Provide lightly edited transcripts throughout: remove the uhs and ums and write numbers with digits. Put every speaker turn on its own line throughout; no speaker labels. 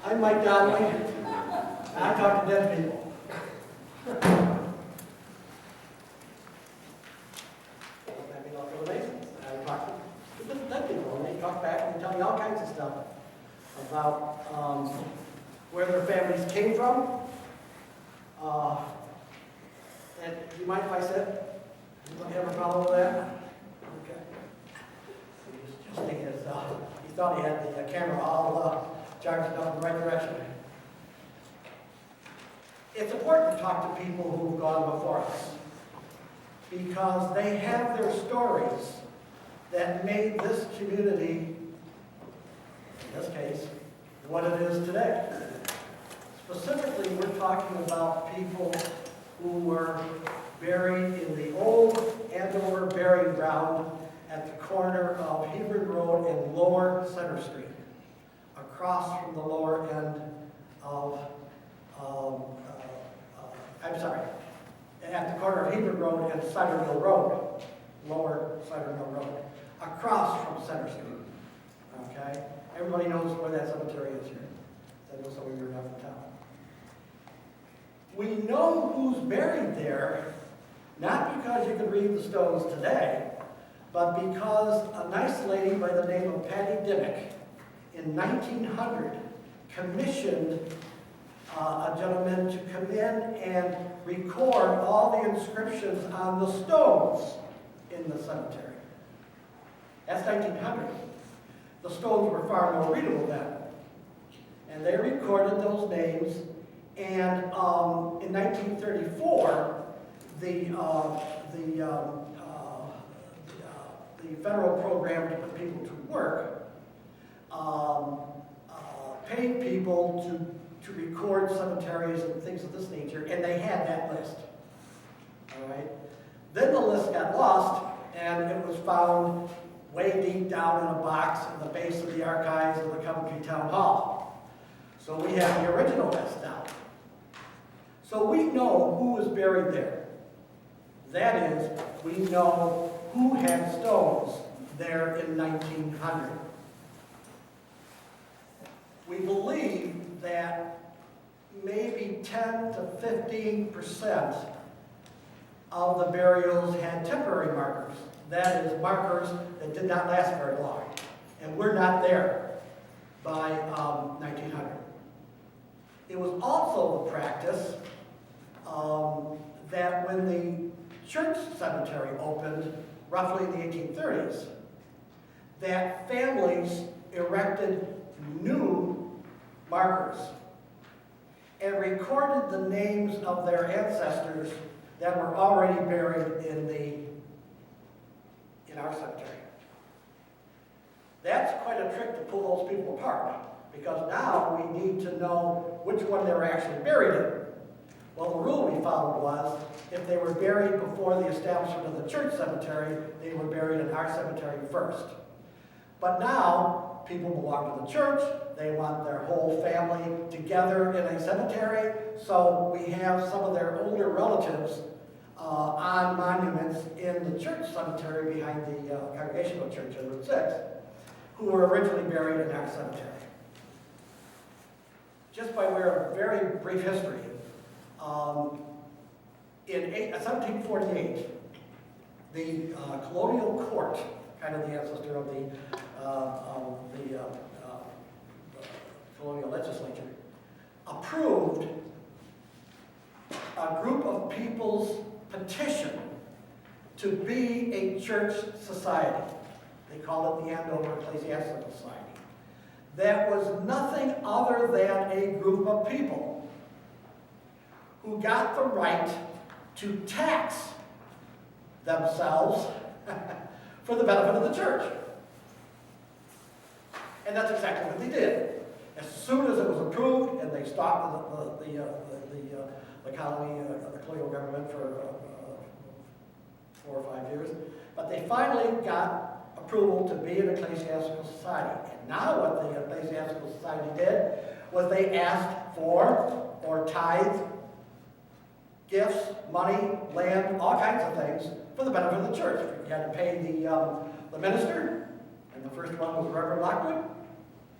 I'm Mike Donnelly, and I talk to dead people. I mean, I'll go amazing. I talk to dead people, and they talk back and they tell me all kinds of stuff about where their families came from. And do you mind if I sit? Anybody have a problem with that? Okay. Just thinking he thought he had the camera all charged up in the right direction. It's important to talk to people who've gone before us because they have their stories that made this community, in this case, what it is today. Specifically, we're talking about people who were buried in the old Andover burying ground at the corner of Hebron Road and Lower Center Street, across from the lower end of, at the corner of Hebron Road and Cider Mill Road, Lower Cider Mill Road, across from Center Street. Okay? Everybody knows where that cemetery is here. I know some of you are not from town. We know who's buried there, not because you can read the stones today, but because a nice lady by the name of Patty Dimmick in 1900 commissioned a gentleman to come in and record all the inscriptions on the stones in the cemetery. That's 1900. The stones were far more readable then. And they recorded those names, and in 1934, the federal program to put people to work paid people to record cemeteries and things of this nature, and they had that list. All right. Then the list got lost, and it was found way deep down in a box in the base of the archives of the Coventry Town Hall. So we have the original list now. So we know who was buried there. That is, we know who had stones there in 1900. We believe that maybe 10 to 15% of the burials had temporary markers. That is, markers that did not last very long. And we're not there by 1900. It was also the practice that when the church cemetery opened, roughly in the 1830s, that families erected new markers and recorded the names of their ancestors that were already buried in our cemetery. That's quite a trick to pull those people apart, because now we need to know which one they were actually buried in. Well, the rule we followed was, if they were buried before the establishment of the church cemetery, they were buried in our cemetery first. But now, people belong to the church, they want their whole family together in a cemetery, so we have some of their older relatives on monuments in the church cemetery behind the Congregational Church on Route 6, who were originally buried in our cemetery. Just by way of very brief history, in 1748, the colonial court, kind of the ancestor of the colonial legislature, approved a group of people's petition to be a church society. They call it the Andover Ecclesiastical Society. That was nothing other than a group of people who got the right to tax themselves for the benefit of the church. And that's exactly what they did. As soon as it was approved, and they stopped the colony, the colonial government for 4 or 5 years, but they finally got approval to be an ecclesiastical society. And now what the ecclesiastical society did was they asked for, or tithed, gifts, money, land, all kinds of things for the benefit of the church. You had to pay the minister, and the first one was Reverend Lockwood.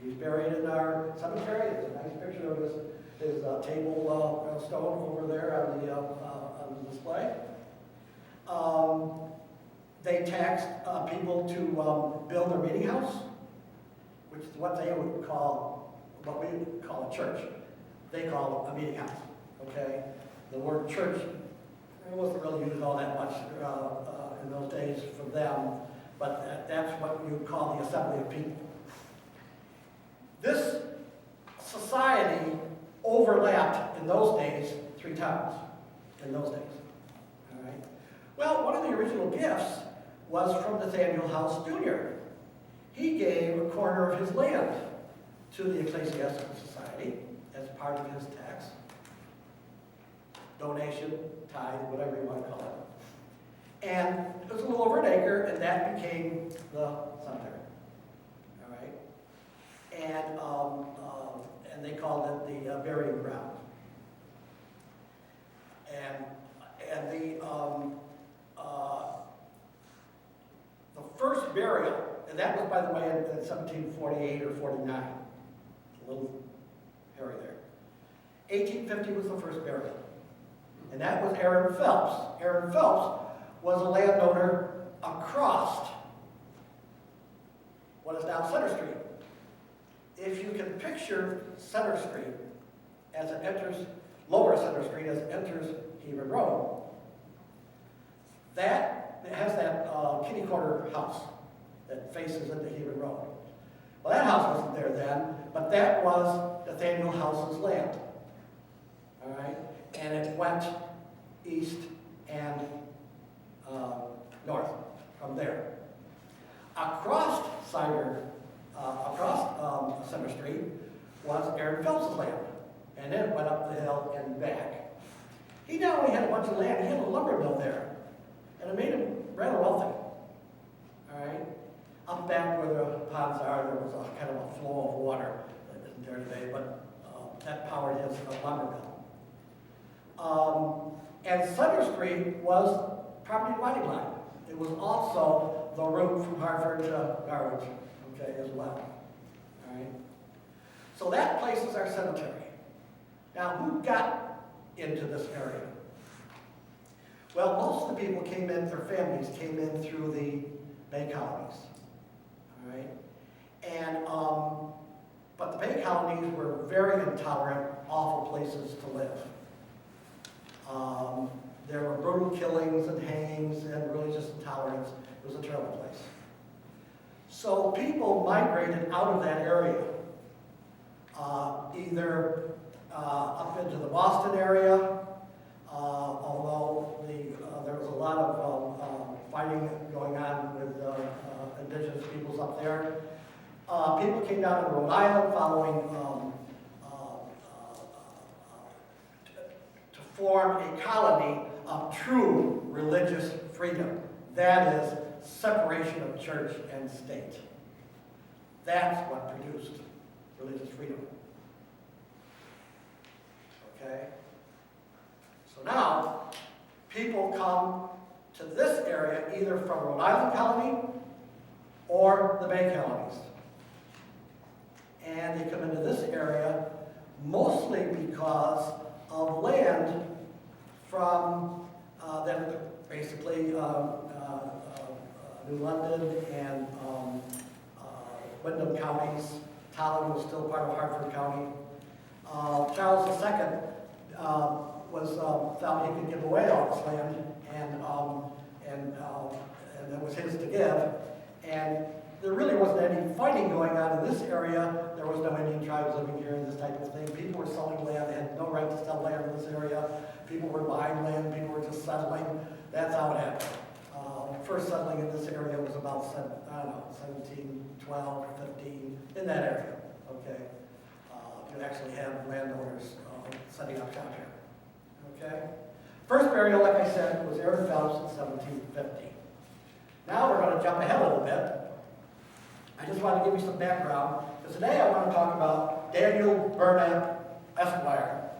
He's buried in our cemetery. There's a nice picture of his table stone over there on the display. They taxed people to build their meeting house, which is what they would call, what we would call a church. They call it a meeting house, okay? The word church, it wasn't really used all that much in those days for them, but that's what you would call the assembly of people. This society overlapped in those days 3 times, in those days, all right? Well, one of the original gifts was from Nathaniel House Jr. He gave a corner of his land to the Ecclesiastical Society as part of his tax, donation, tithe, whatever you want to call it. And it was a little over an acre, and that became the cemetery. All right? And they called it the burying ground. And the first burial, and that was, by the way, in 1748 or 49. A little hairy there. 1850 was the first burial. And that was Aaron Phelps. Aaron Phelps was a landowner across what is now Center Street. If you can picture Center Street as it enters, lower Center Street as it enters Hebron Road, that has that kitty corner house that faces into Hebron Road. Well, that house wasn't there then, but that was Nathaniel House's land. All right? And it went east and north from there. Across Center Street was Aaron Phelps' land, and then it went up the hill and back. He not only had a bunch of land, he had a lumber mill there, and it made him rather wealthy. All right? Up back where the ponds are, there was a kind of a flow of water that isn't there today, but that powered his lumber mill. And Center Street was property dividing line. It was also the route from Hartford to Norwich, okay, as well. All right? So that place is our cemetery. Now, who got into this area? Well, most of the people came in, their families came in through the Bay Colonies. All right? And, but the Bay Colonies were very intolerant, awful places to live. There were brutal killings and hangings and religious intolerance. It was a terrible place. So people migrated out of that area, either up into the Boston area, although there was a lot of fighting going on with indigenous peoples up there. People came down to Rhode Island following to form a colony of true religious freedom. That is separation of church and state. That's what produced religious freedom. Okay? So now, people come to this area either from Rhode Island Colony or the Bay Colonies. And they come into this area mostly because of land from that basically New London and Windham counties. Tolland was still part of Hartford County. Charles II felt he could give away all this land, and it was his to give. And there really wasn't any fighting going on in this area. There was no Indian tribes living here and this type of thing. People were selling land. They had no right to sell land in this area. People were buying land. People were just settling. That's how it happened. First settling in this area was about, 1712, 15, in that area. Okay? You actually have landowners setting up shop here. Okay? First burial, like I said, was Aaron Phelps in 1750. Now we're going to jump ahead a little bit. I just want to give you some background, because today I want to talk about Daniel Burnett, Esquire.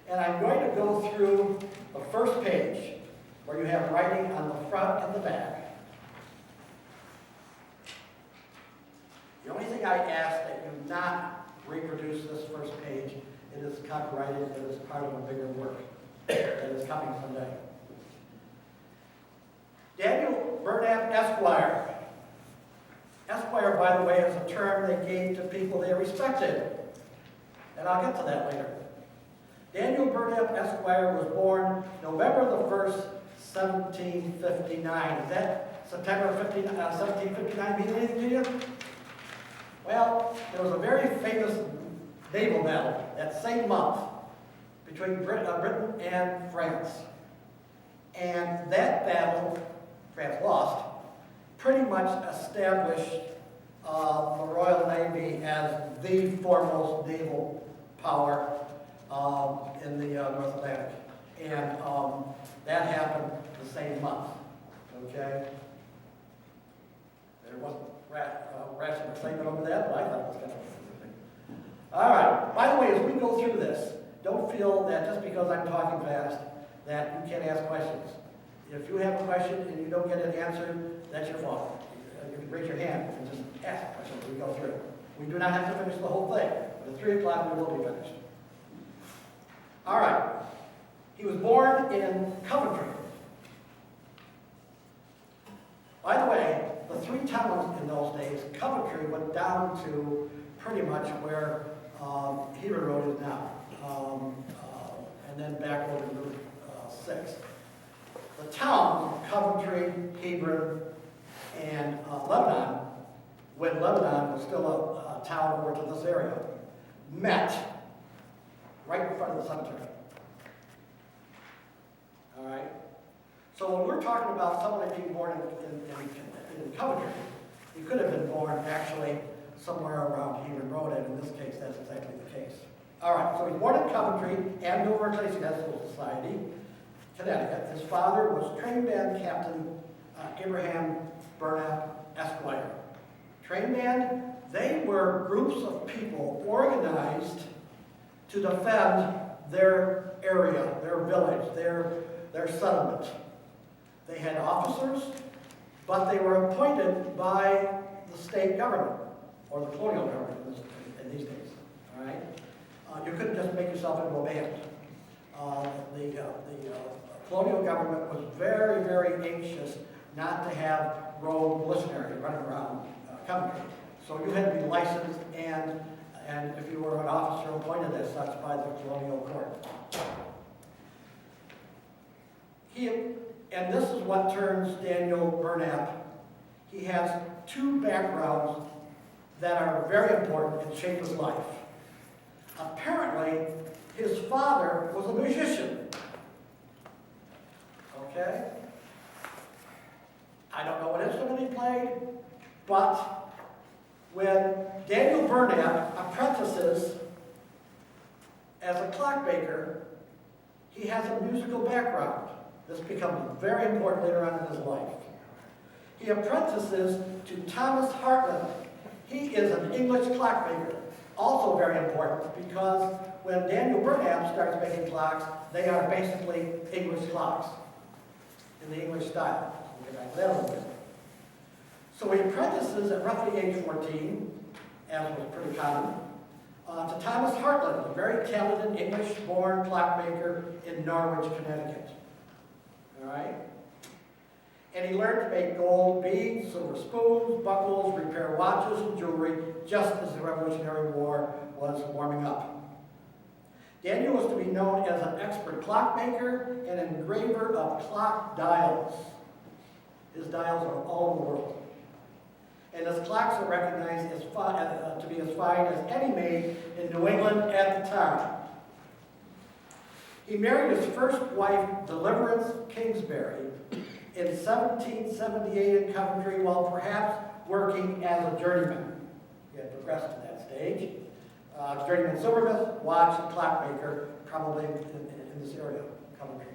And I'm going to go through the first page, where you have writing on the front and the back. The only thing I ask that reproduce this first page. It is copyrighted. It is part of a bigger work that is coming someday. Daniel Burnap, Esquire. Esquire, by the way, is a term they gave to people they respected. And I'll get to that later. Daniel Burnap, Esquire was born November the 1st, 1759. Is that September 1759 mean anything to you? Well, there was a very famous naval battle that same month between Britain and France. And that battle, France lost, pretty much established the Royal Navy as the foremost naval power in the North Atlantic. And that happened the same month, okay? There wasn't rational excitement over that, but I thought it was kind of interesting. All right, by the way, as we go through this, don't feel that just because I'm talking fast that you can't ask questions. If you have a question and you don't get it answered, that's your fault. You can raise your hand and just ask a question as we go through. We do not have to finish the whole thing, but at 3 o'clock we will be finished. All right. He was born in Coventry. By the way, the 3 towns in those days, Coventry went down to pretty much where Hebron Road is now, and then back over to Route 6. The towns, Coventry, Hebron, and Lebanon, when Lebanon was still a town over to this area, met right in front of the cemetery. All right? So when we're talking about somebody being born in Coventry, he could have been born actually somewhere around Hebron Road, and in this case, that's exactly the case. All right, so he's born in Coventry, Andover Ecclesiastical Society, Connecticut. His father was train band captain Abraham Burnap, Esquire. Train band, they were groups of people organized to defend their area, their village, their settlement. They had officers, but they were appointed by the state government, or the colonial government in these days. All right? You couldn't just make yourself into a band. The colonial government was very, very anxious not to have rogue mercenaries running around Coventry. So you had to be licensed, and if you were an officer appointed as such by the colonial court. And this is what turns Daniel Burnap. He has 2 backgrounds that are very important and shape his life. Apparently, his father was a musician. Okay? I don't know what instrument he played, but when Daniel Burnap apprentices as a clockmaker, he has a musical background. This becomes very important later on in his life. He apprentices to Thomas Hartland. He is an English clockmaker. Also very important because when Daniel Burnap starts making clocks, they are basically English clocks in the English style. We'll get back to that a little bit. So he apprentices at roughly age 14, as was pretty common, to Thomas Hartland, a very talented English-born clockmaker in Norwich, Connecticut. All right? And he learned to make gold beads, silver spoons, buckles, repair watches and jewelry, just as the Revolutionary War was warming up. Daniel was to be known as an expert clockmaker and engraver of clock dials. His dials are all over the world. And his clocks are recognized as to be as fine as any made in New England at the time. He married his first wife, Deliverance Kingsbury, in 1778 in Coventry, while perhaps working as a journeyman. He had progressed to that stage. Journeyman silversmith, watch, and clockmaker, probably in this area, Coventry.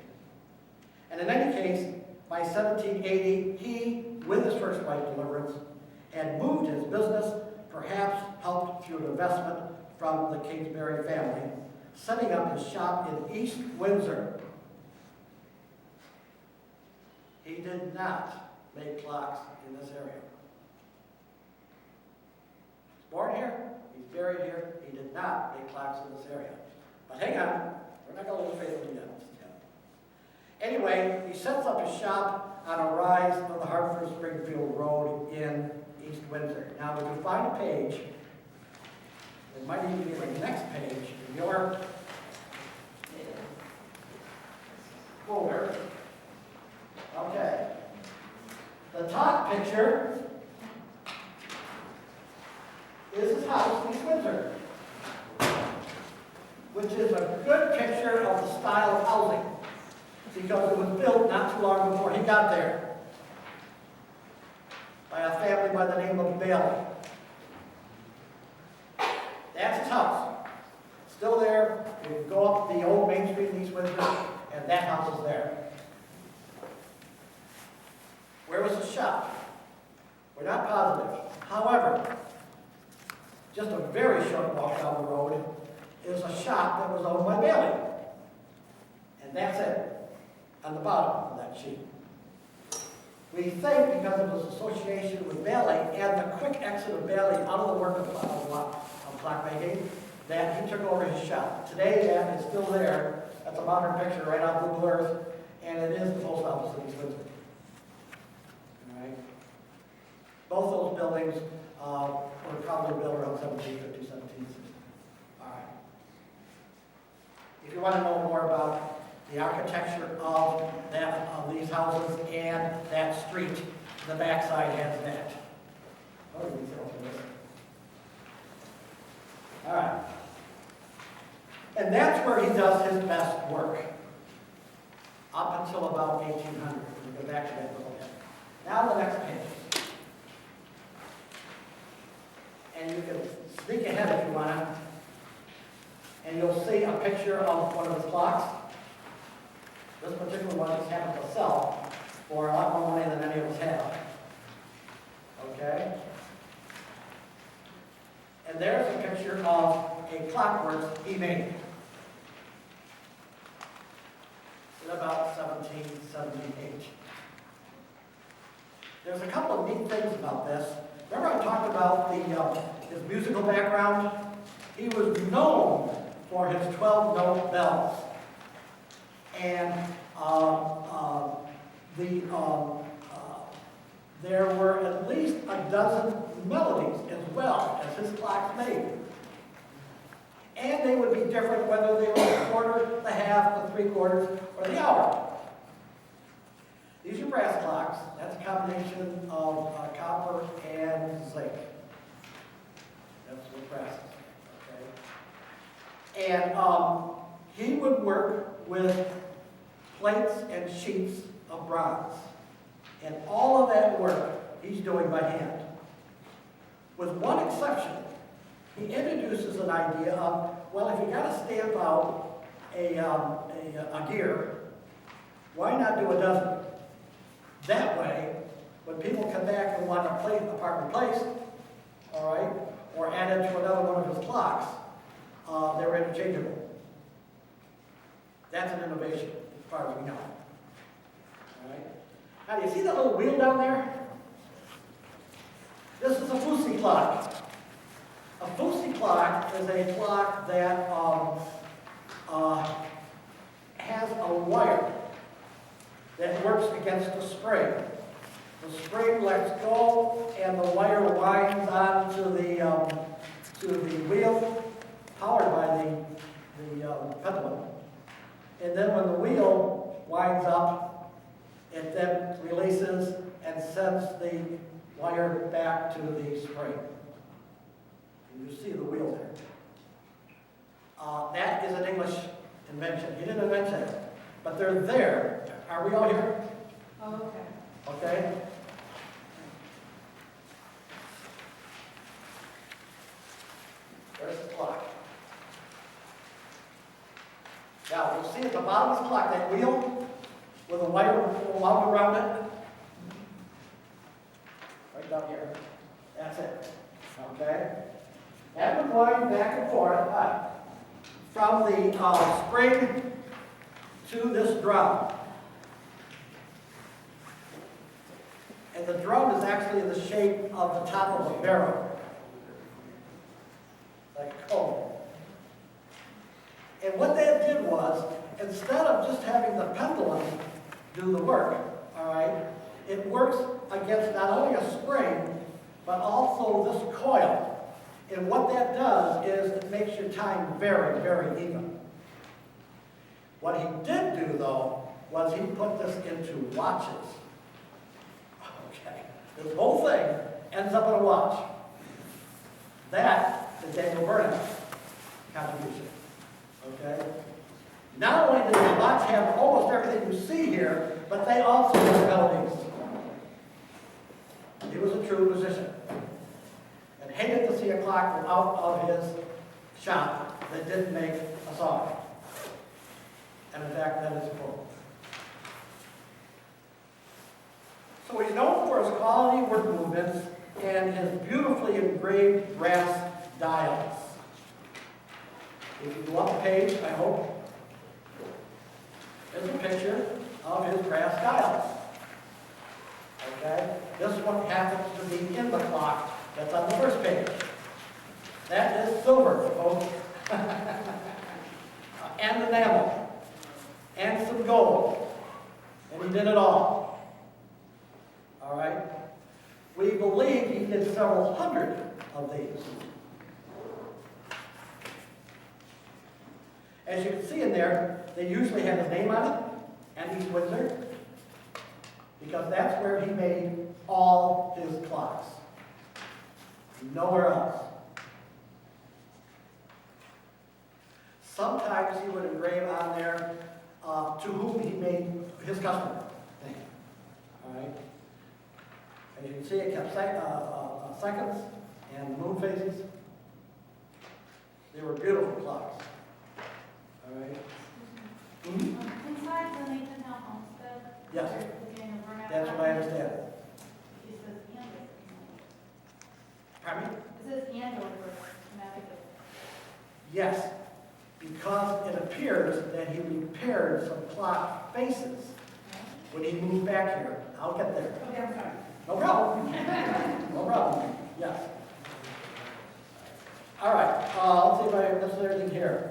And in any case, by 1780, he, with his first wife, Deliverance, had moved his business, perhaps helped through an investment from the Kingsbury family, setting up his shop in East Windsor. He did not make clocks in this area. He's born here, he's buried here. He did not make clocks in this area. But hang on, we're not going to lose faith in yet. Anyway, he sets up his shop on a rise of the Hartford-Springfield Road in East Windsor. Now, if you find a page, it might even be the next page in your folder. Okay. The top picture is his house in East Windsor, which is a good picture of the style of housing, because it was built not too long before he got there by a family by the name of Bailey. That's his house. Still there. You can go up the old Main Street in East Windsor, and that house is there. Where was his shop? We're not positive. However, just a very short walk down the road is a shop that was owned by Bailey. And that's it, on the bottom of that sheet. We think, because of his association with Bailey and the quick exit of Bailey out of the work of clockmaking, that he took over his shop. Today, that is still there. That's a modern picture right on Google Earth, and it is the post office in East Windsor. All right. Both those buildings were probably built around 1750, 1760. All right. If you want to know more about the architecture of these houses and that street, the backside has that. All right. And that's where he does his best work, up until about 1800. We'll go back to that a little bit. Now the next page. And you can sneak ahead if you want to, and you'll see a picture of one of his clocks. This particular one just happened to sell for a lot more money than any of us have. Okay? And there's a picture of a clockwork he made in about 1778. There's a couple of neat things about this. Remember I talked about his musical background? He was known for his 12-note bells. And there were at least a dozen melodies as well as his clocks made. And they would be different whether they were the quarter, the half, the three-quarters, or the hour. These are brass clocks. That's a combination of copper and zinc. That's what brass is. Okay? And he would work with plates and sheets of bronze. And all of that work he's doing by hand. With one exception, he introduces an idea of, well, if you got to stamp out a gear, why not do a dozen? That way, when people come back and want a part replaced, all right, or added to another one of his clocks, they're interchangeable. That's an innovation, as far as we know. All right. Now, do you see that little wheel down there? This is a Fusi clock. A Fusi clock is a clock that has a wire that works against the spring. The spring lets go, and the wire winds onto the wheel, powered by the pendulum. And then when the wheel winds up, it then releases and sends the wire back to the spring. And you see the wheel there. That is an English invention. He didn't invent it, but they're there. Are we all here?
Oh, okay.
Okay? There's the clock. Now, you'll see at the bottom of the clock that wheel with a wire wound around it. Right down here. That's it. Okay? That would wind back and forth from the spring to this drum. And the drum is actually in the shape of the top of a barrel. like a comb. And what that did was, instead of just having the pendulum do the work, all right, it works against not only a spring, but also this coil. And what that does is it makes your time very, very even. What he did do, though, was he put this into watches. Okay, this whole thing ends up in a watch. That is Daniel Burnham's contribution. Okay? Not only did the watch have almost everything you see here, but they also had melodies. He was a true musician and hated to see a clock go out of his shop that didn't make a song. And in fact, that is a quote. So he's known for his quality work movements and his beautifully engraved brass dials. If you go up the page, I hope, there's a picture of his brass dials. Okay? This one happens to be in the clock that's on the first page. That is silver, folks. And enamel. And some gold. And he did it all. All right? We believe he did several hundred of these. As you can see in there, they usually have his name on it, and he's Windsor, because that's where he made all his clocks. Nowhere else. Sometimes he would engrave on there to whom he made his customer name. All right? As you can see, it kept seconds and moon phases. They were beautiful clocks. All right? Mm-hmm.
Inside the Nathan Howe Homestead?
Yes.
That's
That's what I understand.
It says Andover.
Pardon me?
It says Andover, Connecticut.
Yes, because it appears that he repaired some clock faces when he moved back here. I'll get there.
Okay, I'm sorry.
No problem. No problem. Yes. All right. Let's see if I missed anything here.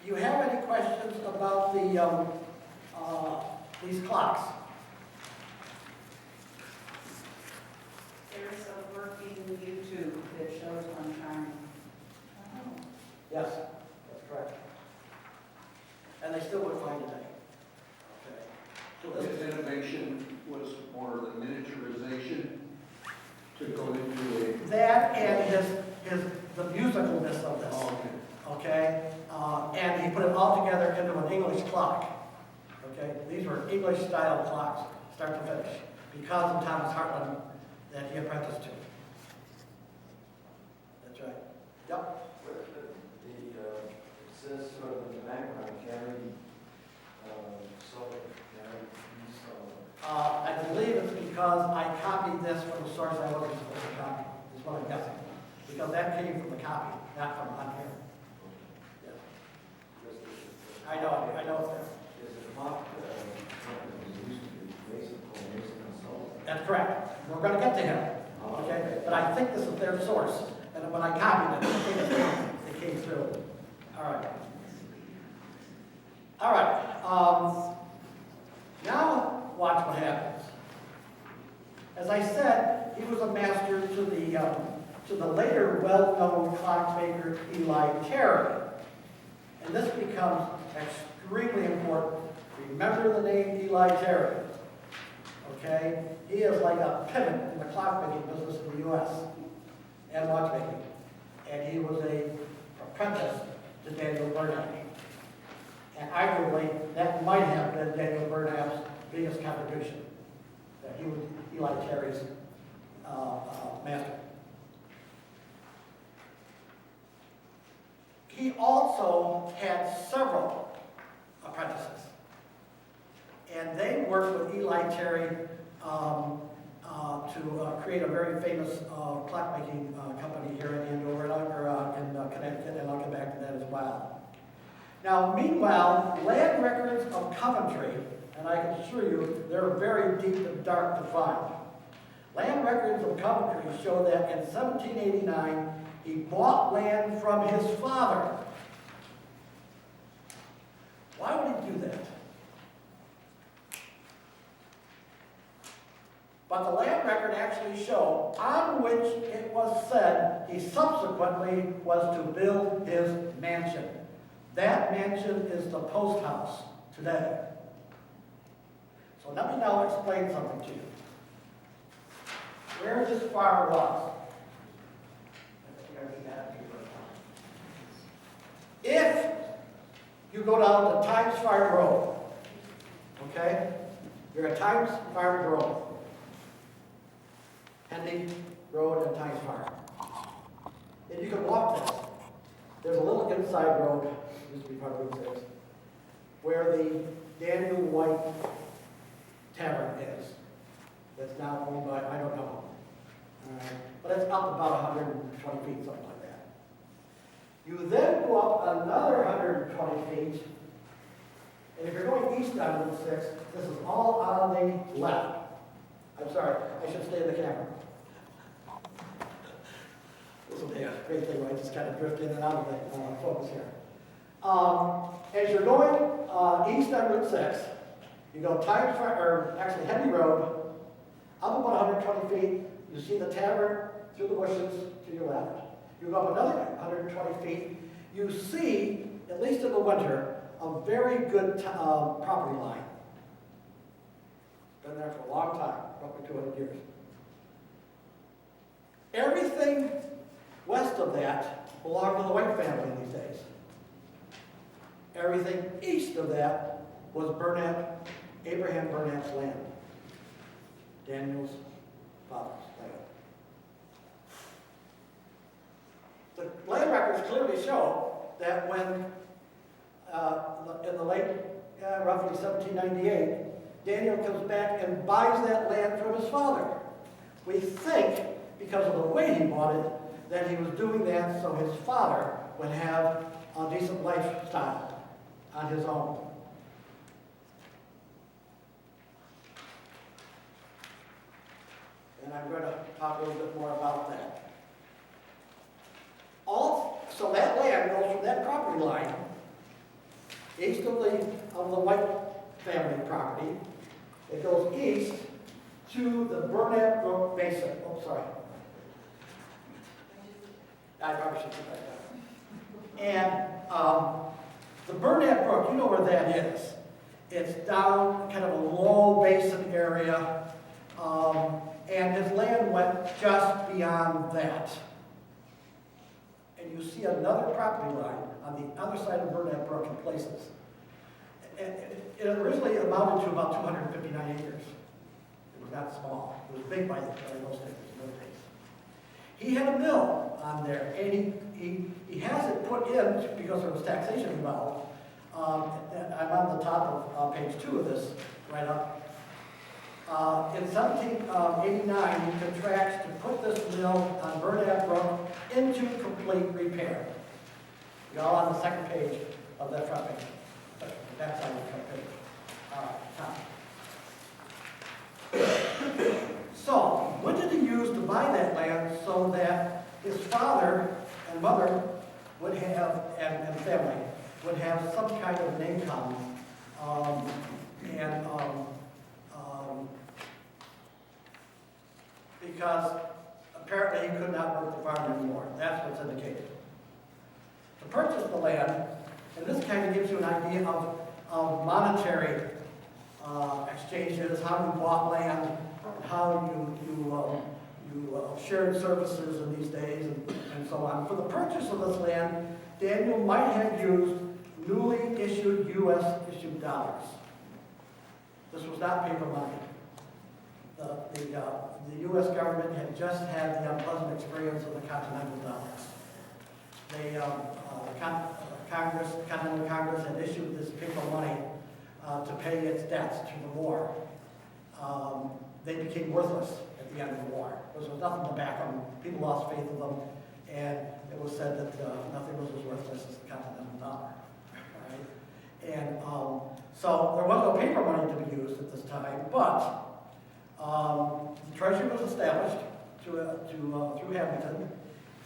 Do you have any questions about these clocks?
There's a working YouTube that shows on time.
Oh.
Yes, that's correct. And they still work fine today. Okay. So this
His innovation was more of the miniaturization to go into a...
that and the musicalness of this.
Oh, okay.
Okay? And he put it all together into an English clock. Okay? These were English-style clocks, start to finish, because of Thomas Hartland that he apprenticed to. That's right. Yep.
It says sort of in the background, carry,
I believe it's because I copied this from the source I wasn't supposed to copy, is what I'm guessing. Because that came from the copy, not from on here. Yeah. I know it's there.
There's a clock, used to be basically Mason Consultant.
That's correct. We're going to get to him. Okay? But I think this is their source. And when I copied it, it came through. All right. All right. Now watch what happens. As I said, he was a master to the later well-known clockmaker Eli Terry. And this becomes extremely important. Remember the name Eli Terry. Okay? He is like a pivot in the clockmaking business in the U.S. and watchmaking. And he was an apprentice to Daniel Burnham. And arguably, that might have been Daniel Burnham's biggest contribution. That he was Eli Terry's master. He also had several apprentices. And they worked with Eli Terry to create a very famous clockmaking company here in Andover, in Connecticut, and I'll get back to that as well. Now, meanwhile, land records of Coventry, and I can assure you, they're very deep and dark to find. Land records of Coventry show that in 1789, he bought land from his father. Why would he do that? But the land record actually show on which it was said he subsequently was to build his mansion. That mansion is the post house today. So let me now explain something to you. Where this farm was. If you go down to Times Farm Road, okay? You're at Times Farm Road. Pending Road and Times Farm. And you can walk this. There's a little inside road, used to be part of Route 6, where the Daniel White Tavern is. That's now owned by, I don't know. But it's up about 120 feet, something like that. You then go up another 120 feet, and if you're going east on Route 6, this is all on the left. I'm sorry, I should stay in the camera. This will be a great thing, right? Just kind of drift in and out of the focus here. As you're going east on Route 6, you go Times Farm, or actually Henry Road, up about 120 feet, you see the tavern through the bushes to your left. You go up another 120 feet, you see, at least in the winter, a very good property line. Been there for a long time, roughly 200 years. Everything west of that belonged to the White family these days. Everything east of that was Burnett, Abraham Burnett's land. Daniel's father's land. The land records clearly show that when, in the late, roughly 1798, Daniel comes back and buys that land from his father. We think, because of the way he bought it, that he was doing that so his father would have a decent lifestyle on his own. And I'm going to talk a little bit more about that. So that land goes from that property line, east of the White family property. It goes east to the Burnett Brook Basin. Oh, sorry. I probably should put that down. And the Burnett Brook, you know where that is. It's down kind of a low basin area, and his land went just beyond that. And you see another property line on the other side of Burnett Brook in places. And it originally amounted to about 259 acres. It was not small. It was big by those days. He had a mill on there, and he has it put in because there was taxation involved. And I'm on the top of page 2 of this, right up. In 1789, he contracts to put this mill on Burnett Brook into complete repair. You're all on the second page of that front page. That's on the front page. Top. So, what did he use to buy that land so that his father and mother would have, and family, would have some kind of an income, because apparently he could not work the farm anymore. That's what's indicated. To purchase the land, and this kind of gives you an idea of monetary exchanges, how you bought land, how you shared services in these days, and so on. For the purchase of this land, Daniel might have used newly issued U.S. issued dollars. This was not paper money. The U.S. government had just had the unpleasant experience of the Continental dollars. Continental Congress had issued this paper money to pay its debts to the war. They became worthless at the end of the war. There was nothing to back them. People lost faith in them, and it was said that nothing was as worthless as the Continental dollar. Right? And so there was no paper money to be used at this time, but The treasury was established through Hamilton,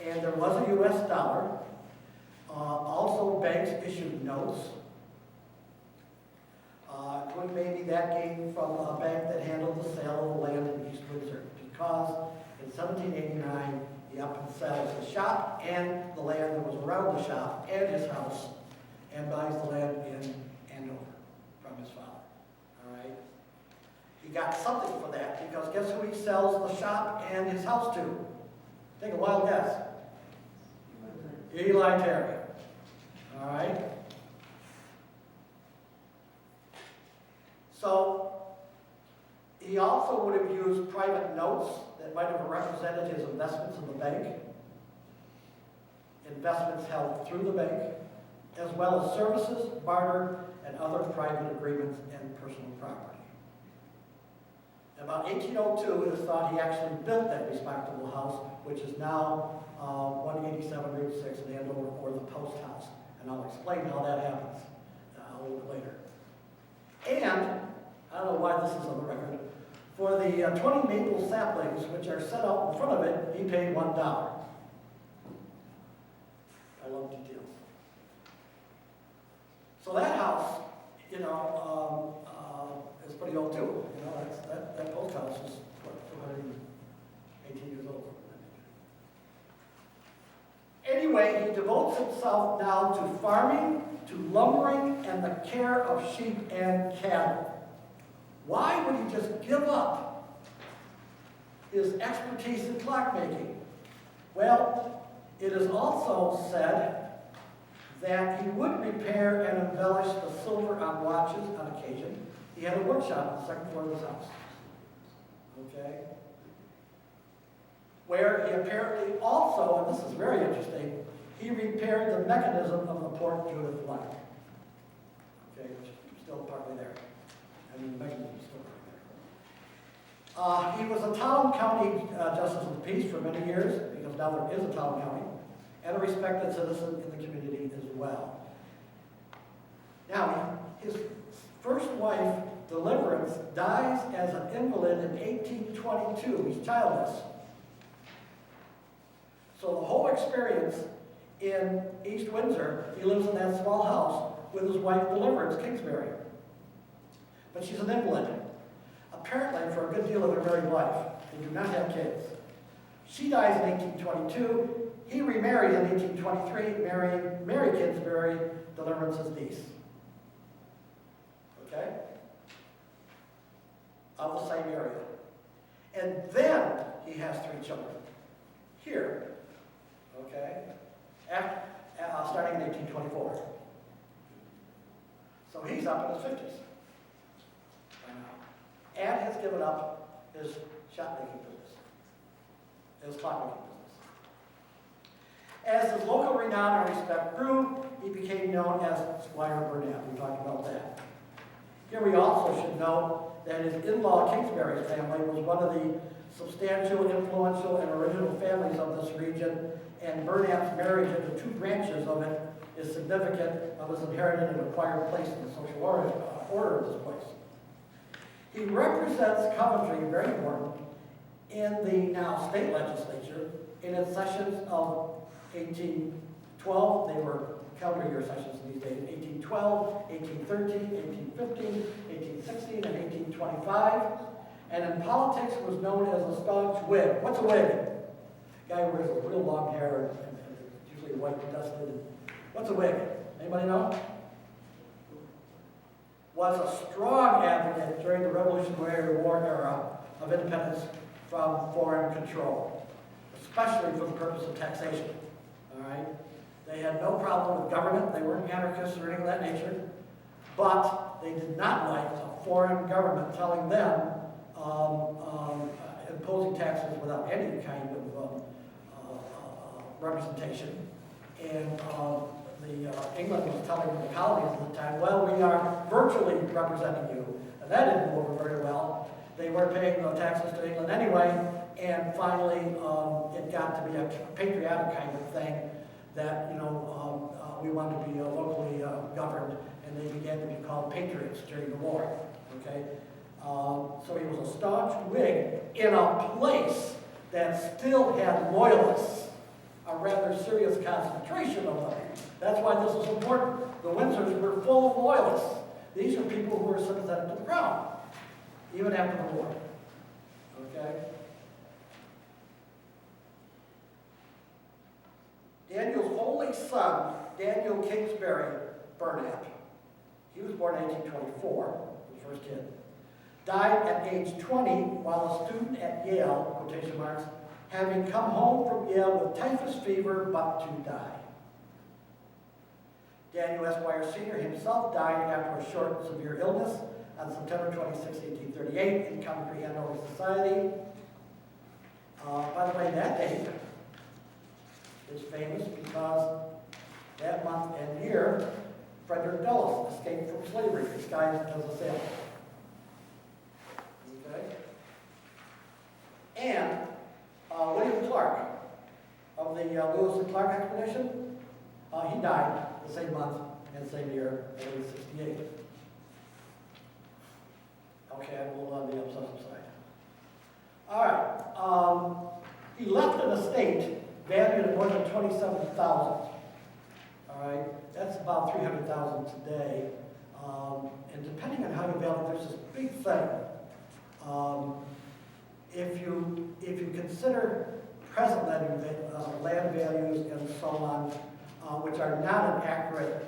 and there was a U.S. dollar. Also, banks issued notes. Maybe that came from a bank that handled the sale of the land in East Windsor, because in 1789, he up and sells the shop and the land that was around the shop and his house, and buys the land in Andover from his father. All right? He got something for that, because guess who he sells the shop and his house to? Take a wild guess. Eli Terry. All right? So, he also would have used private notes that might have represented his investments in the bank, investments held through the bank, as well as services, barter, and other private agreements and personal property. In about 1802, it is thought he actually built that respectable house, which is now 187 Route 6 in Andover, or the Post House. And I'll explain how that happens a little bit later. And, I don't know why this is on the record, for the 20 maple saplings which are set up in front of it, he paid $1. I love details. So that house, you know, is pretty old too. You know, that post house is, what, 218 years old. Anyway, he devotes himself now to farming, to lumbering, and the care of sheep and cattle. Why would he just give up his expertise in clockmaking? Well, it is also said that he would repair and embellish the silver on watches on occasion. He had a workshop on the second floor of his house. Okay? Where he apparently also, and this is very interesting, he repaired the mechanism of the Port Judith line. Okay, which is still partly there. I mean, the mechanism is still partly there. He was a town county justice of the peace for many years, because now there is a town county, and a respected citizen in the community as well. Now, his first wife, Deliverance, dies as an invalid in 1822. He's childless. So the whole experience in East Windsor, he lives in that small house with his wife, Deliverance, Kingsbury. But she's an invalid. Apparently, for a good deal of their married life, they do not have kids. She dies in 1822. He remarries in 1823, marrying Mary Kingsbury, Deliverance's niece. Okay? Of the same area. And then he has 3 children. Here. Okay? Starting in 1824. So he's up in his 50s by now. And has given up his shopmaking business, his clockmaking business. As his local renown and respect grew, he became known as Squire Burnett. We talked about that. Here we also should note that his in-law Kingsbury's family was one of the substantial, influential, and original families of this region, and Burnett's marriage into 2 branches of it is significant of his inherited and acquired place in the social order of this place. He represents Coventry, very important, in the now state legislature in its sessions of 1812. They were calendar year sessions these days. 1812, 1813, 1815, 1816, and 1825. And in politics was known as a staunch Whig. What's a Whig? Guy who wears a real long hair and usually white and dusted. What's a Whig? Anybody know? Was a strong advocate during the Revolutionary War era of independence from foreign control, especially for the purpose of taxation. All right? They had no problem with government. They weren't anarchists or anything of that nature. But they did not like a foreign government telling them, imposing taxes without any kind of representation. And England was telling the colonies at the time, well, we are virtually representing you. And that didn't go over very well. They weren't paying taxes to England anyway. And finally, it got to be a patriotic kind of thing that, we wanted to be locally governed, and they began to be called patriots during the war, okay? So he was a staunch Whig in a place that still had loyalists, a rather serious concentration of them. That's why this is important. The Windsors were full of loyalists. These are people who were sympathetic to the crown, even after the war. Okay? Daniel's only son, Daniel Kingsbury Burnett, he was born in 1824, the first kid, died at age 20 while a student at Yale, quotation marks, having come home from Yale with typhus fever but to die. Daniel Esquire Sr. himself died after a short, severe illness on September 26, 1838 in Coventry Hanover Society. By the way, that date is famous because that month and year, Frederick Dulles escaped from slavery, disguised as a sailor. Okay? And William Clark of the Lewis and Clark expedition, he died the same month and same year, 1868. Okay, I'm a little on the obsessive side. All right. He left an estate valued at more than $27,000. All right, that's about $300,000 today. And depending on how you value, there's this big thing. If you consider present land values and so on, which are not an accurate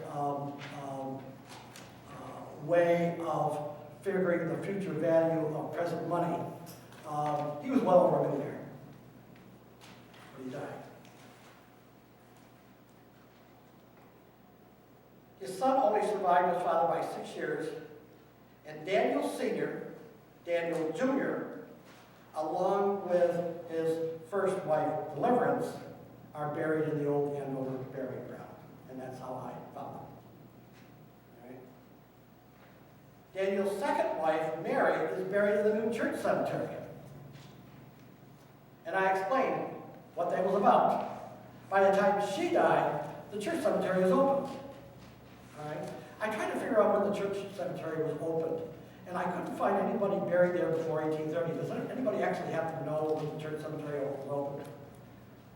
way of figuring the future value of present money, he was well over a millionaire when he died. His son only survived his father by 6 years, and Daniel Sr., Daniel Jr., along with his first wife, Deliverance, are buried in the old Hanover burying ground. And that's how I found them. All right. Daniel's second wife, Mary, is buried in the new church cemetery. And I explained what that was about. By the time she died, the church cemetery was open. All right. I tried to figure out when the church cemetery was opened, and I couldn't find anybody buried there before 1830. Does anybody actually happen to know when the church cemetery was opened?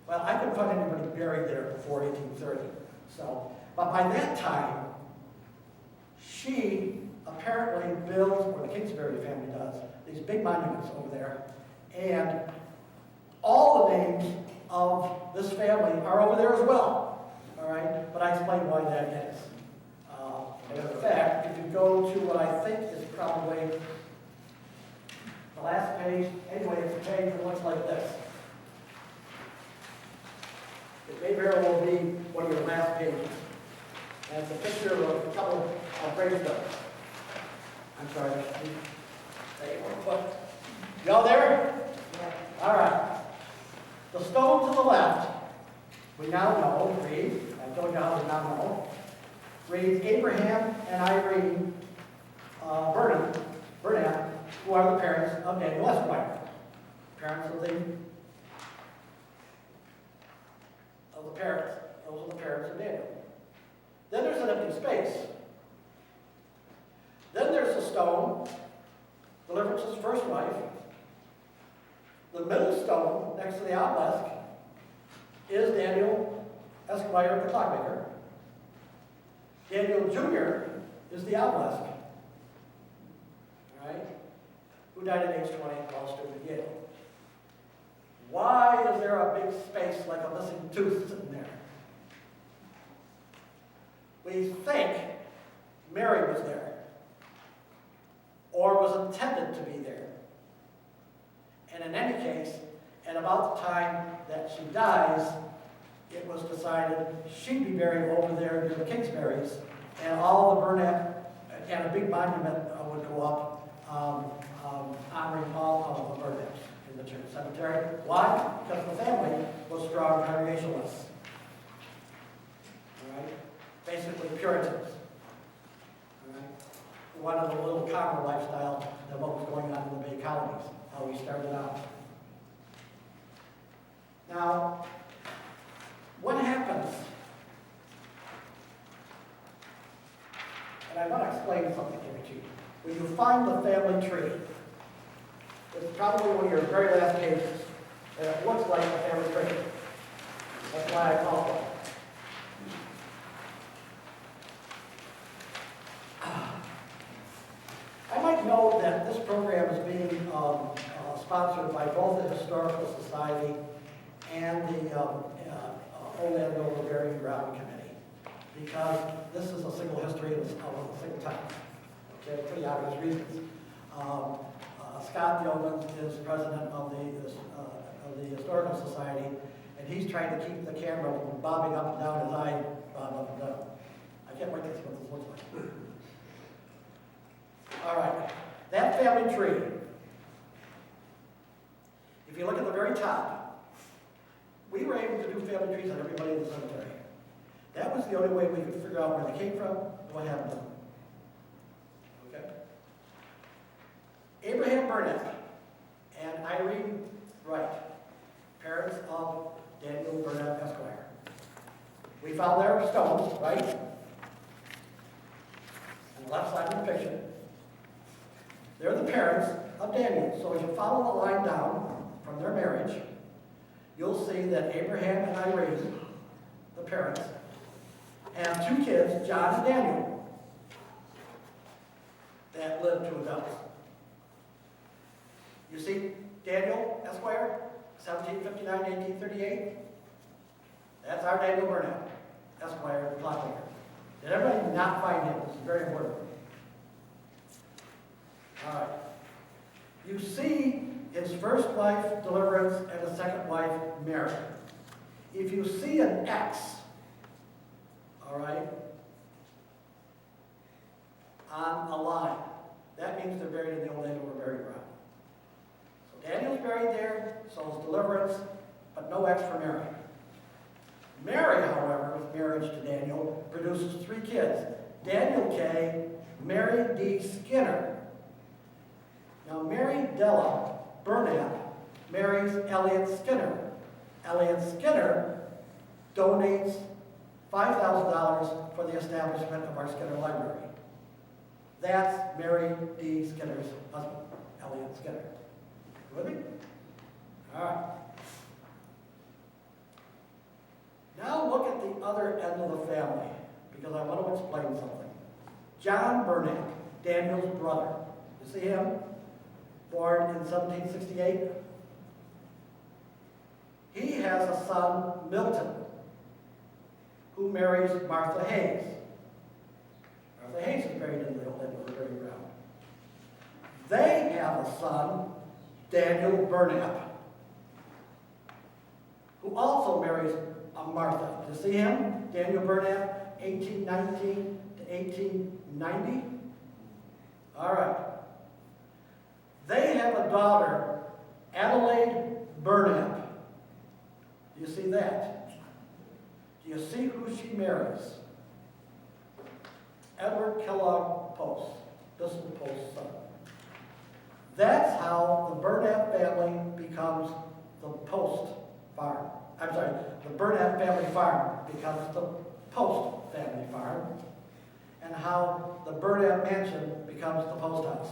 Well, I couldn't find anybody buried there before 1830. So, but by that time, she apparently built, or the Kingsbury family does, these big monuments over there, and all the names of this family are over there as well. All right, but I explained why that is. And in fact, if you go to what I think is probably the last page, anyway, it's a page that looks like this. It may very well be one of your last pages. And it's a picture of a couple of gravestones. I'm sorry. There you go. Y'all there? Yeah. All right. The stone to the left, we now know, reads, I told you how we now know, reads Abraham and Irene Burnett, who are the parents of Daniel Esquire. Parents of the parents. Those are the parents of Daniel. Then there's an empty space. Then there's a stone, Deliverance's first wife. The middle stone, next to the obelisk, is Daniel Esquire, the clockmaker. Daniel Jr. is the obelisk, right? Who died at age 20 while a student at Yale. Why is there a big space like a missing tooth sitting there? We think Mary was there, or was intended to be there. And in any case, at about the time that she dies, it was decided she'd be buried over there near the Kingsburys, and all the Burnett, and a big monument would go up honoring all of the Burnetts in the church cemetery. Why? Because the family was strong Congregationalists. All right? Basically Puritans. All right? Who wanted a little calmer lifestyle than what was going on in the Bay Colonies, how we started out. Now, what happens? And I want to explain something here to you. when you find the family tree, it's probably one of your very last pages, and it looks like a family tree. That's why I call it. I might note that this program is being sponsored by both the Historical Society and the Old Andover Burying Ground Committee, because this is a single history of a single time. Okay, pretty obvious reasons. Scott Yeomans is president of the Historical Society, and he's trying to keep the camera from bobbing up and down as I bob up and down. I can't wait to see what this looks like. All right, that family tree, if you look at the very top, we were able to do family trees on everybody in the cemetery. That was the only way we could figure out where they came from and what happened to them. Okay? Abraham Burnett and Irene Wright, parents of Daniel Burnett, Esquire. We found their stones, right? On the left side of the picture. They're the parents of Daniel. So as you follow the line down from their marriage, you'll see that Abraham and Irene, the parents, have two kids, John and Daniel, that lived to adults. You see Daniel Esquire, 1759 to 1838? That's our Daniel Burnett, Esquire, the plot maker. Did everybody not find him? This is very important. All right. You see his first wife, Deliverance, and his second wife, Mary. If you see an X, all right, on a line, that means they're buried in the Old Andover burial ground. So Daniel's buried there, so is Deliverance, but no X for Mary. Mary, however, with marriage to Daniel, produces three kids: Daniel K., Mary D. Skinner. Now, Mary Della Burnett marries Elliot Skinner. Elliot Skinner donates $5,000 for the establishment of our Skinner Library. That's Mary D. Skinner's husband, Elliot Skinner. You with me? All right. Now look at the other end of the family, because I want to explain something. John Burnett, Daniel's brother. You see him? Born in 1768. He has a son, Milton, who marries Martha Hayes. Martha Hayes is buried in the Old Andover burial ground. They have a son, Daniel Burnett, who also marries Martha. You see him? Daniel Burnett, 1819 to 1890. All right. They have a daughter, Adelaide Burnett. Do you see that? Do you see who she marries? Edward Kellogg Post, Bissell Post's son. That's how the Burnett family becomes the Post farm. I'm sorry, the Burnett family farm becomes the Post family farm, and how the Burnett mansion becomes the post house.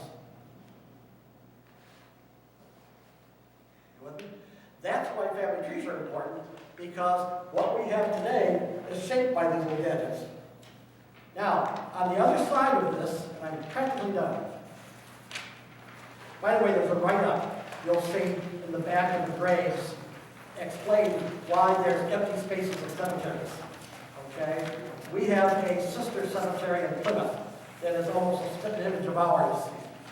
That's why family trees are important, because what we have today is shaped by these little gadgets. Now, on the other side of this, and I'm practically done. By the way, there's a write-up you'll see in the back of the graves explain why there's empty spaces in cemeteries. Okay? We have a sister cemetery in Plymouth that is almost a split image of ours.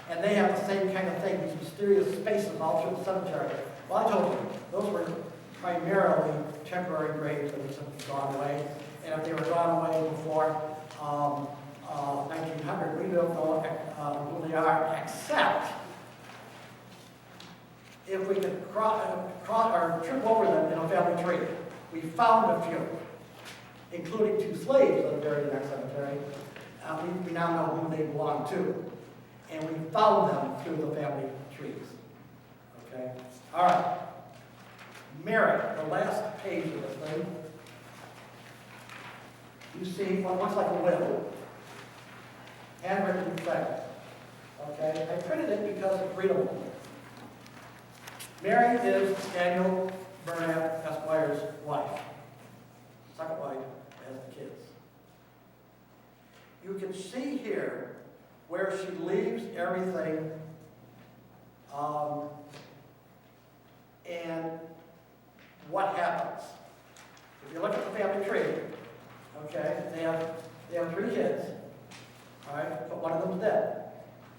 And they have the same kind of thing, these mysterious spaces all through the cemetery. Well, I told you, those were primarily temporary graves that have gone away. And if they were gone away before 1900, we don't know who they are, except if we could trip over them in a family tree. We found a few, including two slaves that are buried in our cemetery. We now know who they belong to. And we found them through the family trees. Okay? All right. Mary, the last page of this thing. You see what looks like a will. Handwritten thing. Okay, I printed it because it's readable. Mary is Daniel Burnett Esquire's wife. Second wife, has the kids. You can see here where she leaves everything, and what happens. If you look at the family tree, okay, they have 3 kids, all right, but one of them's dead.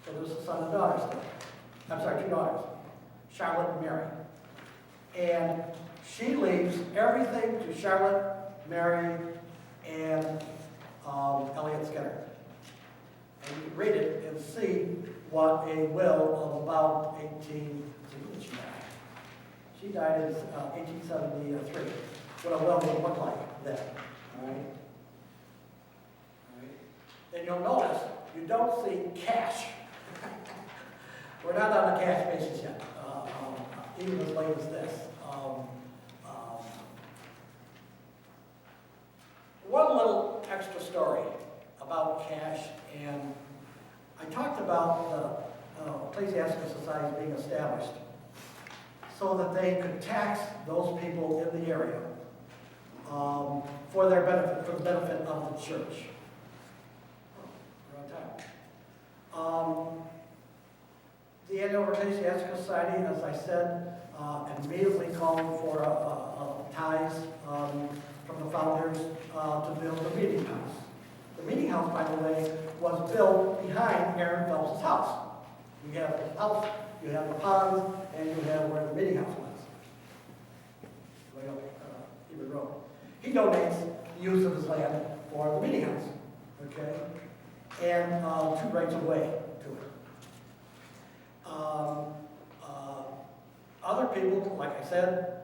So there's a son and daughter still. I'm sorry, 2 daughters, Charlotte and Mary. And she leaves everything to Charlotte, Mary, and Elliot Skinner. And you can read it and see what a will of about 18, when did she die? She died in 1873. What a will would look like then, all right? All right? Then you'll notice you don't see cash. We're not on the cash basis yet, even as late as this. One little extra story about cash, and I talked about the Ecclesiastical Society being established so that they could tax those people in the area for their benefit, for the benefit of the church. We're on time. The Annual Ecclesiastical Society, as I said, immediately called for tithes from the founders to build the meeting house. The meeting house, by the way, was built behind Aaron Phelps' house. You have the house, you have the pond, and you have where the meeting house was. Way up Hebrew Road. He donates the use of his land for the meeting house, okay? And 2 rights of way to it. Other people, like I said,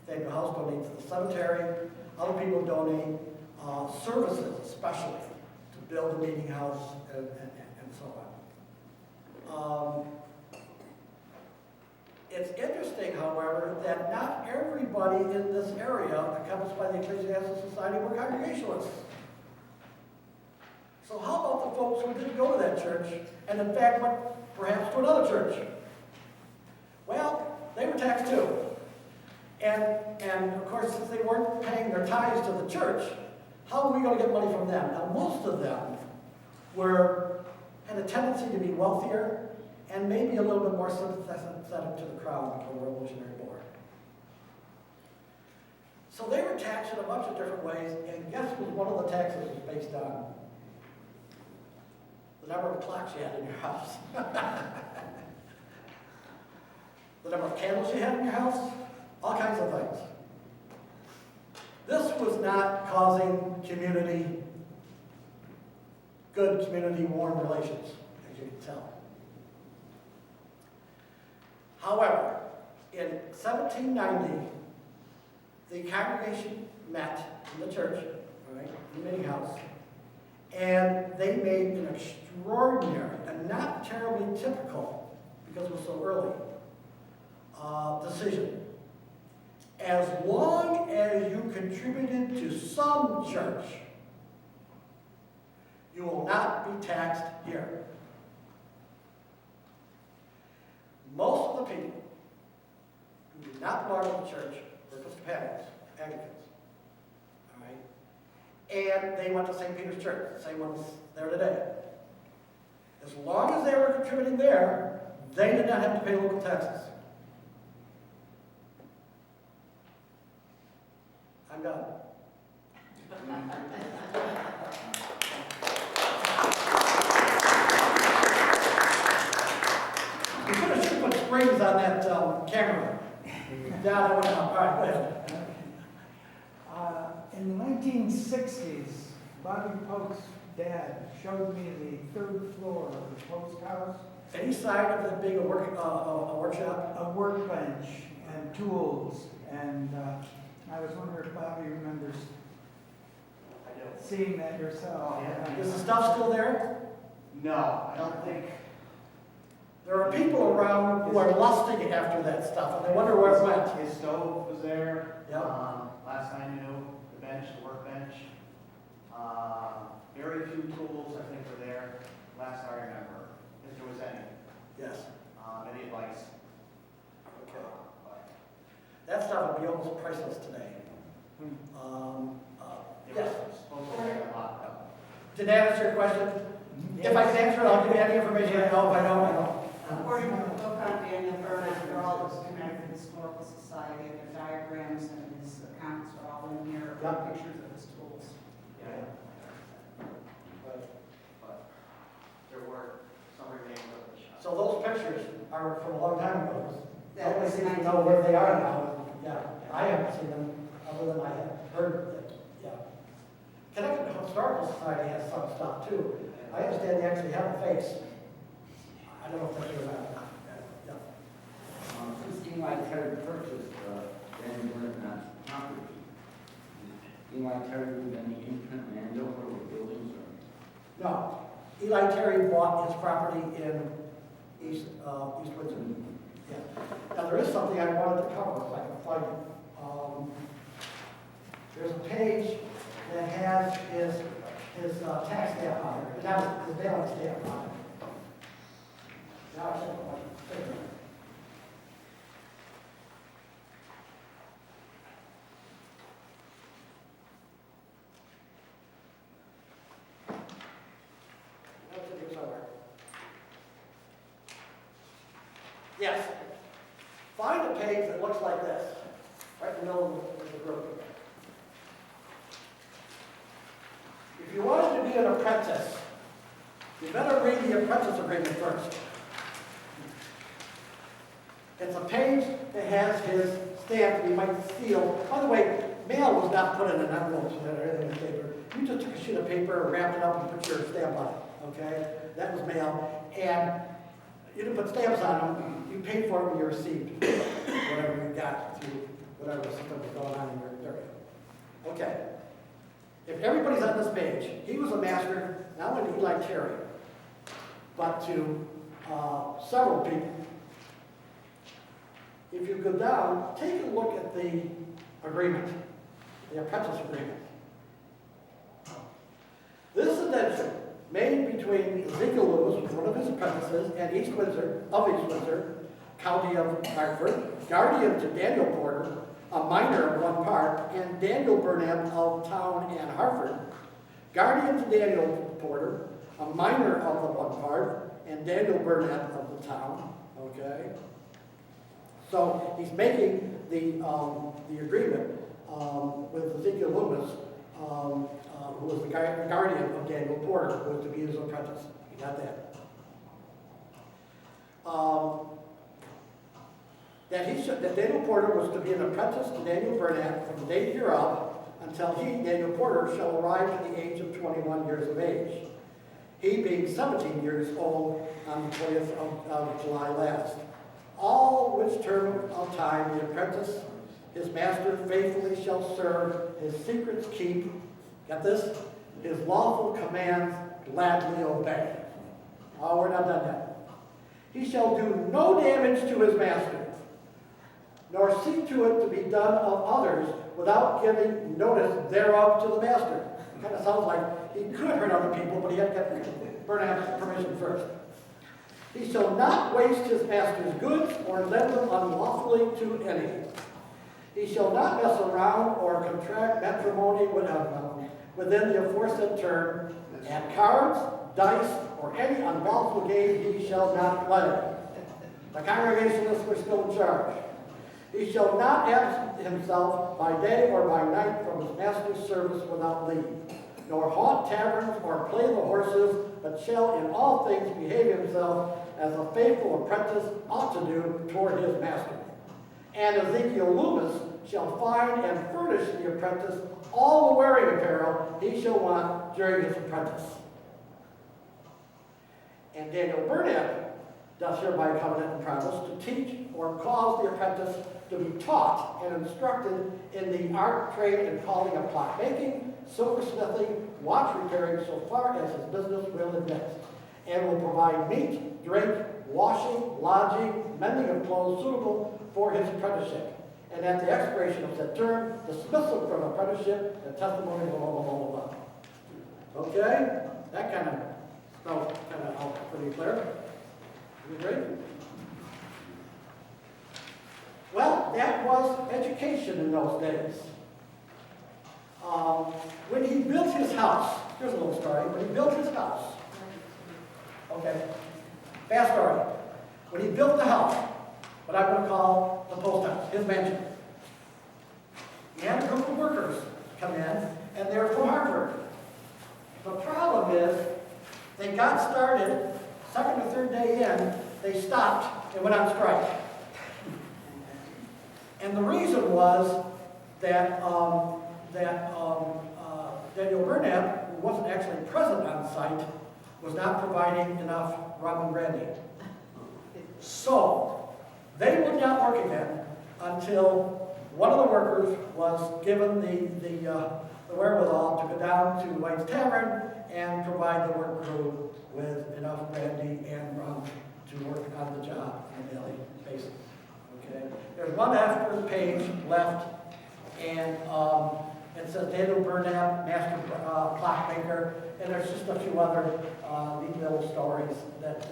Nathaniel House donates to the cemetery. Other people donate services, especially, to build the meeting house and so on. It's interesting, however, that not everybody in this area encompassed by the Ecclesiastical Society were Congregationalists. So how about the folks who didn't go to that church and in fact went perhaps to another church? Well, they were taxed too. And of course, since they weren't paying their tithes to the church, how are we going to get money from them? Now, most of them had a tendency to be wealthier and maybe a little bit more sympathetic to the Crown or the Revolutionary Board. So they were taxed in a bunch of different ways, and guess what one of the taxes was based on? The number of clocks you had in your house. The number of candles you had in your house, all kinds of things. This was not causing good community warm relations, as you can tell. However, in 1790, the congregation met in the church, right, in the meeting house, and they made an extraordinary and not terribly typical, because it was so early, decision. As long as you contributed to some church, you will not be taxed here. Most of the people who did not belong to the church were Episcopalians, Anglicans. All right? And they went to St. Peter's Church, the same one that's there today. As long as they were contributing there, they did not have to pay local taxes. I'm done. You should have put springs on that camera. Down, all right, go ahead.
In the 1960s, Bobby Polk's dad showed me the 3rd floor of the post house.
Any side of that being a workshop?
A workbench and tools, and I was wondering if Bobby remembers seeing that yourself.
Yeah.
Is the stuff still there?
No, I don't think.
There are people around who are lusting after that stuff, and they wonder where it went.
His stove was there.
Yep.
Last I knew, the bench, the workbench. Very few tools, I think, were there, last I remember, if there was any.
almost priceless today.
They were
Yes.
supposed to get locked up.
Did that answer your question? If I can answer it, I'll give you any information I know. If I don't, I don't.
According to the book on Daniel Burnett, they're all connected to the Historical Society, their diagrams and his accounts are all in here,
Yep.
pictures of his tools.
Yeah. But there were some remains of the shop.
So those pictures are from a long time ago.
That
Nobody
was
seems to
1950.
know where they are now. Yeah, I haven't seen them, other than I have heard that, yeah. Connecticut Historical Society has some stuff too. I understand they actually have a face. I don't know if that's true or not. Yeah.
Since Eli Terry purchased Daniel Burnett's property, did Eli Terry do any imprint landowner or buildings or?
No, Eli Terry bought his property in East Windsor. Yeah. Now, there is something I wanted to cover, if I can find it. There's a page that has his tax stamp on it, and that was his mailing stamp on it. Now, I should put my finger. That's in here somewhere. Yes. Find a page that looks like this, right in the middle of the group. If you wanted to be an apprentice, you better read the apprentice agreement first. It's a page that has his stamp that you might steal. By the way, mail was not put in an envelope or anything in paper. You just took a sheet of paper, wrapped it up, and put your stamp on it, okay? That was mail. And you didn't put stamps on them. You paid for it when you received whatever you got through whatever system was going on in your area. Okay. If everybody's on this page, he was a master, not only to Eli Terry, but to several people. If you go down, take a look at the agreement, the apprentice agreement. This indenture made between Ezekiel Lewis, one of his apprentices, and East Windsor, County of Hartford, guardian to Daniel Porter, a minor of one part, and Daniel Burnett of Town and Hartford, guardian to Daniel Porter, a minor of the one part, and Daniel Burnett of the Town. Okay. So he's making the agreement with Ezekiel Loomis, who was the guardian of Daniel Porter, who was to be his apprentice. You got that? That Daniel Porter was to be an apprentice to Daniel Burnett from the date hereof until he, Daniel Porter, shall arrive to the age of 21 years of age. He being 17 years old on the 20th of July last. All which term of time the apprentice, his master faithfully shall serve, his secrets keep, got this? His lawful commands gladly obey. Oh, we're not done yet. He shall do no damage to his master, nor see to it to be done of others without giving notice thereof to the master. It kind of sounds like he could hurt other people, but he had to get Burnett's permission first. He shall not waste his master's goods or lend them unlawfully to any. He shall not mess around or contract matrimony within the aforesaid term, at cards, dice, or any unlawful game he shall not play. The Congregationalists were still in charge. He shall not absent himself by day or by night from his master's service without leave, nor haunt taverns or play the horses, but shall in all things behave himself as a faithful apprentice ought to do toward his master. And Ezekiel Loomis shall find and furnish the apprentice all the wearing apparel he shall want during his apprentice. And Daniel Burnett does hereby covenant and promise to teach or cause the apprentice to be taught and instructed in the art, trade, and calling of clockmaking, silversmithing, watch repairing, so far as his business will admit, and will provide meat, drink, washing, lodging, mending of clothes suitable for his apprenticeship. And at the expiration of said term, dismissal from apprenticeship and testimony, blah, blah, blah, blah, blah. Okay? That kind of spells kind of out pretty clear. You agree? Well, that was education in those days. When he built his house, here's a little story. When he built his house, okay, fast story. When he built the house, what I'm going to call the post house, his mansion, he had a group of workers come in, and they were from Harvard. The problem is, they got started, second or third day in, they stopped and went on strike. And the reason was that Daniel Burnett, who wasn't actually present on site, was not providing enough rum and brandy. So, they would not work again until one of the workers was given the wherewithal to go down to White's Tavern and provide the work crew with enough brandy and rum to work on the job on a daily basis. Okay? There's one after page left, and it says Daniel Burnett, master clockmaker, and there's just a few other neat little stories that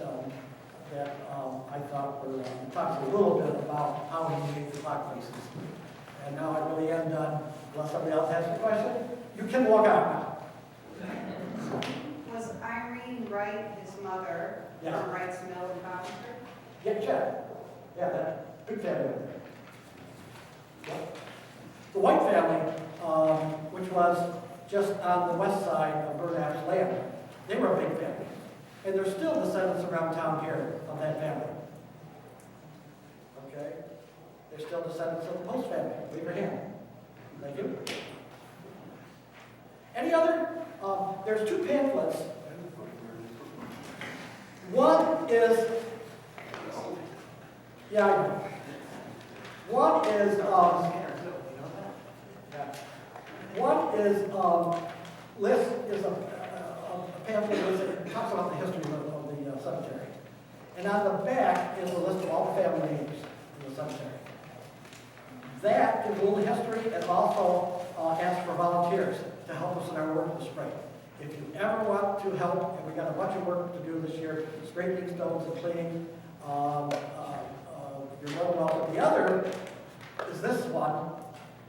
I thought were talked a little bit about how he made the clock faces. And now I really am done. Unless somebody else has a question, you can walk out now.
Was Irene Wright his mother
Yeah.
from Wright's Mill in Coventry?
Yeah, sure. Yeah, that big family over there. Yeah. The White family, which was just on the west side of Burnapp's land, they were a big family. And there's still descendants around town here of that family. Okay? There's still descendants of the Post family. Wave your hand. Thank you. Any other? There's two pamphlets. One is, yeah, I know. One is, list is a pamphlet that talks about the history of the cemetery. And on the back is a list of all the family names in the cemetery. That is a little history and also asks for volunteers to help us in our work this spring. If you ever want to help, and we got a bunch of work to do this year, straightening stones and cleaning, you're more than welcome. The other is this one,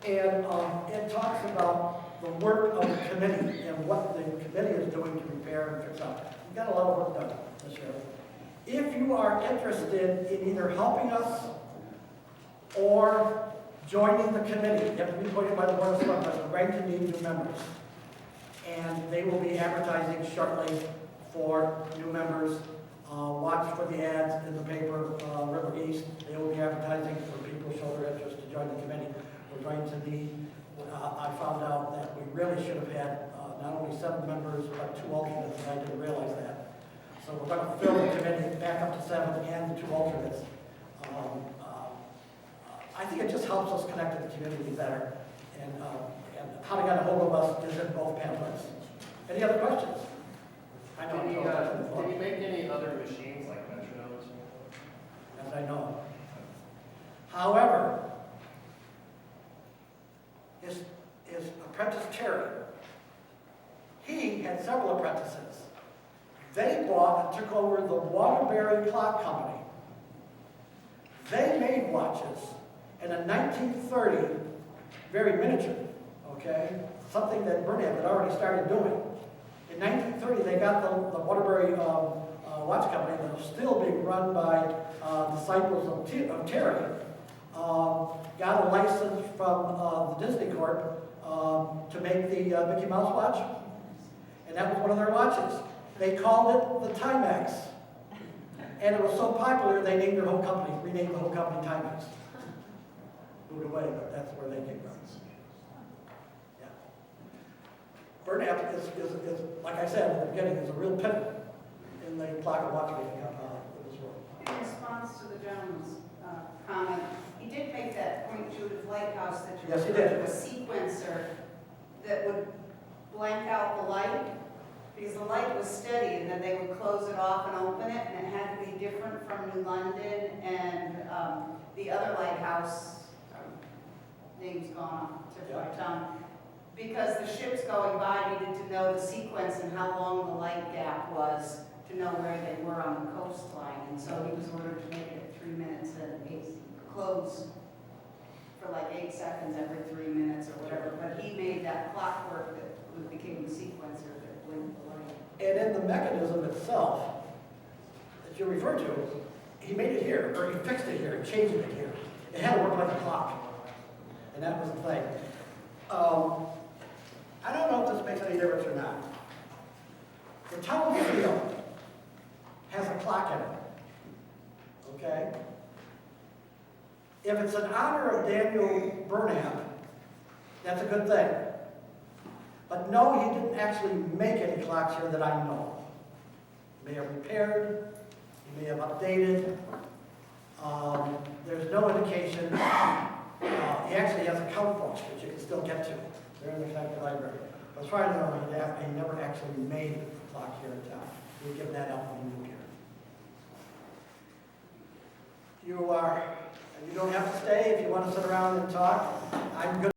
and it talks about the work of the committee and what the committee is doing to repair and fix up. We've got a lot of work done this year. If you are interested in either helping us or joining the committee, you have to be appointed by the Board of Selectmen. We're going to need new members. And they will be advertising shortly for new members. Watch for the ads in the paper, River East. They will be advertising for people who show their interest to join the committee. We're going to need, I found out that we really should have had not only 7 members, but 2 alternates, and I didn't realize that. So we're going to fill the committee back up to 7 and the 2 alternates. I think it just helps us connect to the community better. And how to get a hold of us is in both pamphlets. Any other questions? I know.
Did he make any other machines like metronomes?
As I know. However, his apprentice Terry, he had several apprentices. They bought and took over the Waterbury Clock Company. They made watches, and in 1930, very miniature, okay, something that Burnett had already started doing. In 1930, they got the Waterbury Watch Company that was still being run by disciples of Terry. Got a license from the Disney Corp to make the Mickey Mouse watch, and that was one of their watches. They called it the Timex, and it was so popular they named their whole company, renamed the whole company Timex. Moved away, but that's where they came from. Yeah. Burnett is, like I said at the beginning, is a real pivot in the clock and watchmaking of this world.
In response to the gentleman's comment, he did make that point, Judith Lighthouse, that you
Yes, he
referred
did.
to a sequencer that would blank out the light, because the light was steady, and then they would close it off and open it, and it had to be different from New London and the other lighthouse, name's gone off, tip of my tongue, because the ships going by needed to know the sequence and how long the light gap was to know where they were on the coastline, and so he was ordered to make it 3 minutes and close for like 8 seconds every 3 minutes or whatever, but he made that clockwork that became the sequencer that blinked the light.
And in the mechanism itself, that you refer to, he made it here, or he fixed it here, and changed it here. It had to work like a clock. And that was the thing. I don't know if this makes any difference or not. The tunnel field has a clock in it. Okay? If it's in honor of Daniel Burnham, that's a good thing. But no, he didn't actually make any clocks here that I know of. He may have repaired, he may have updated. There's no indication. He actually has account books, which you can still get to. They're in the Kentucky Library. But as far as I know, he never actually made a clock here in town. He given that up when he moved here. You don't have to stay if you want to sit around and talk. I'm good.